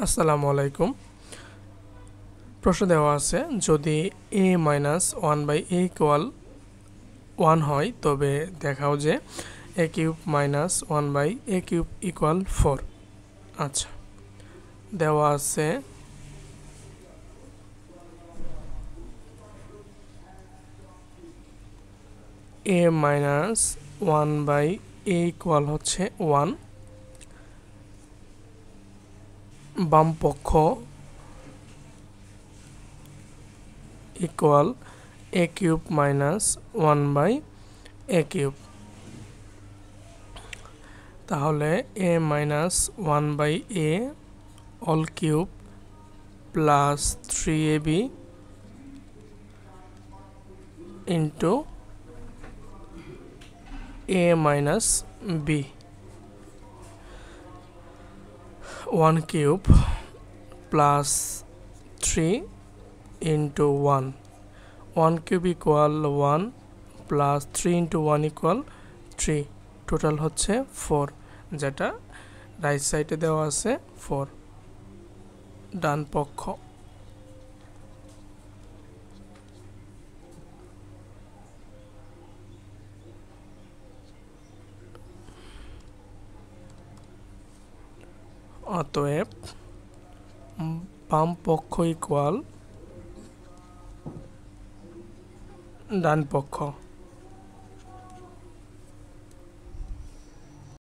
আসসালামু আলাইকুম। প্রশ্ন দেওয়া আছে যদি a minus one by A equal one হয় তবে দেখাও যে A cube minus one by A cube equal four. আচ্ছা, দেওয়া আছে a minus one by A equal হচ্ছে ওয়ান, বাম পক্ষ equal A cube minus one by A cube. তাহলে A minus one by A all cube plus three A B into A minus B, one cube plus three into one, one cube equal one plus three into one equal three, total হচ্ছে four, যেটা right সাইডে দেওয়া আছে four ডান পক্ষ। অতএব বাম পক্ষ equal ডান পক্ষ।